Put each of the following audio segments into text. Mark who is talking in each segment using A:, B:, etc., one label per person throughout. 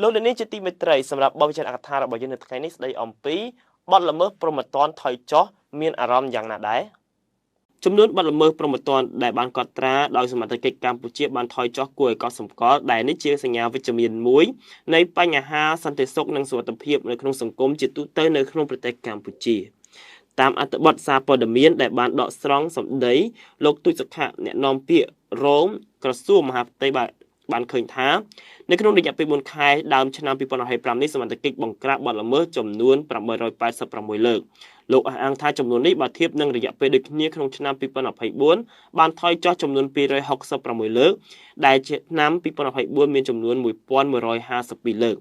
A: លោកលានជាទីមេត្រីសម្រាប់បទវិចារអកថារបស់យើងនៅថ្ងៃនេះស្ដីអំពីបទល្មើសព្រហ្មទណ្ឌថយចុះមានអារម្មណ៍យ៉ាងណាដែរចំនួនបទល្មើសព្រហ្មទណ្ឌដែលបានកត់ត្រាដោយសមត្ថកិច្ចកម្ពុជាបានថយចុះគួរឲ្យកត់សម្គាល់ដែលនេះជាសញ្ញាវិជ្ជមានមួយនៃបញ្ហាសន្តិសុខនិងសុវត្ថិភាពនៅក្នុងសង្គមជាទូទៅនៅក្នុងប្រទេសកម្ពុជាតាមអត្ថបទសារព័ត៌មានដែលបានដកស្រង់សម្ដីលោកទូចសុខៈអ្នកនាំពាក្យរងក្រសួងមហាផ្ទៃបានឃើញថានៅក្នុងរយៈពេល4ខែដើមឆ្នាំ2025នេះសមត្ថកិច្ចបង្ក្រាបបទល្មើសចំនួន886លើកលោកអះអាងថាចំនួននេះបើធៀបនឹងរយៈពេលដូចគ្នាក្នុងឆ្នាំ2024បានថយចុះចំនួន266លើកដែលឆ្នាំ2024មានចំនួន1152លើក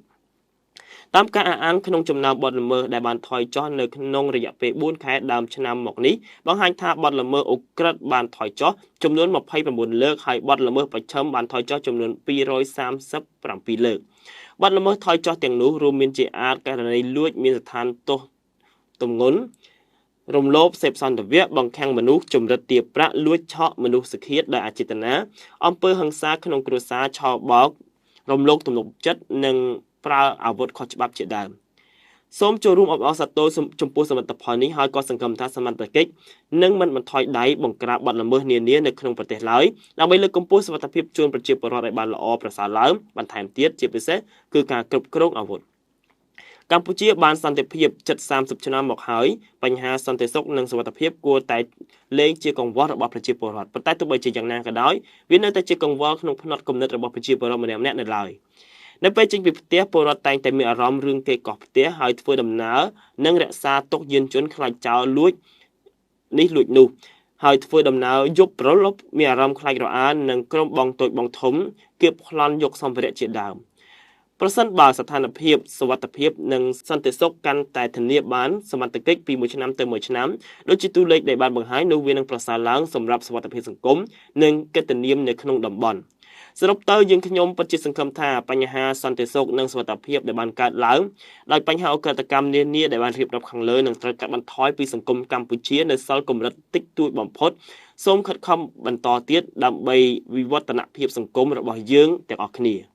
A: តាមការអះអាងក្នុងចំណោមបទល្មើសដែលបានថយចុះនៅក្នុងរយៈពេល4ខែដើមឆ្នាំមកនេះបង្ហាញថាបទល្មើសអូក្រិតបានថយចុះចំនួន29លើកហើយបទល្មើសប្រឆិមបានថយចុះចំនួន237លើកបទល្មើសថយចុះទាំងនោះរួមមានជាអាចករណីលួចមានស្ថានទោសទម្ងន់រំលោភសេពសន្តិវៈបង្ខាំងមនុស្សជំរិតទារប្រាក់លួចឆក់មនុស្សឃាតដោយអចេតនាអំពើហិង្សាក្នុងគ្រួសារឆោបោករំលោភទំនុកចិត្តនិងប្រើអាវុធខុសច្បាប់ជាដើមសូមចូលរួមអបអរសាទរចំពោះសមិទ្ធផលនេះហើយក៏សង្ឃឹមថាសមត្ថកិច្ចនឹងមិនបន្ថយដៃបង្ក្រាបបទល្មើសនានានៅក្នុងប្រទេសឡើយដើម្បីលើកកម្ពស់សុវត្ថិភាពជូនប្រជាពលរដ្ឋឲ្យបានល្អប្រសើរឡើងបន្ថែមទៀតជាពិសេសគឺការគ្រប់គ្រងអាវុធកម្ពុជាបានសន្តិភាពជិត30ឆ្នាំមកហើយបញ្ហាសន្តិសុខនិងសុវត្ថិភាពគួរតែលែងជាកង្វល់របស់ប្រជាពលរដ្ឋប៉ុន្តែទោះបីជាយ៉ាងណាក៏ដោយវានៅតែជាកង្វល់ក្នុងផ្នត់គំនិតរបស់ប្រជាពលរដ្ឋម្នាក់ៗនៅឡើយនៅពេលចេញពីផ្ទះពលរដ្ឋតែងតែមានអារម្មណ៍រឿងគេកោះផ្ទះហើយធ្វើដំណើរនិងរក្សាទុកយានយន្តខ្លាចចោលលួចនេះលួចនោះហើយធ្វើដំណើរយប់ប្រលប់មានអារម្មណ៍ខ្លាចរអានិងក្រុមបងតូចបងធំគៀបប្លន់យកសម្ភារៈជាដើមប្រសិនបើស្ថានភាពសុវត្ថិភាពនិងសន្តិសុខកាន់តែធានាបានសមត្ថកិច្ចពីមួយឆ្នាំទៅមួយឆ្នាំដូចជាតួលេខដែលបានបង្ហាញនោះវានឹងប្រសើរឡើងសម្រាប់សុវត្ថិភាពសង្គមនិងកិត្តិនាមនៅក្នុងតំបន់សរុបទៅយើងខ្ញុំពិតជាសង្ឃឹមថាបញ្ហាសន្តិសុខនិងសុវត្ថិភាពដែលបានកើតឡើងដោយបញ្ហាអក្រិតកម្មនានាដែលបានរៀបរាប់ខាងលើនឹងត្រូវកាត់បន្ថយពីសង្គមកម្ពុជានៅសល់កម្រិតតិចតួចបំផុតសូមខិតខំបន្តទៀតដើម្បីវិវឌ្ឍនភាពសង្គមរបស់យើងទាំងអស់គ្នា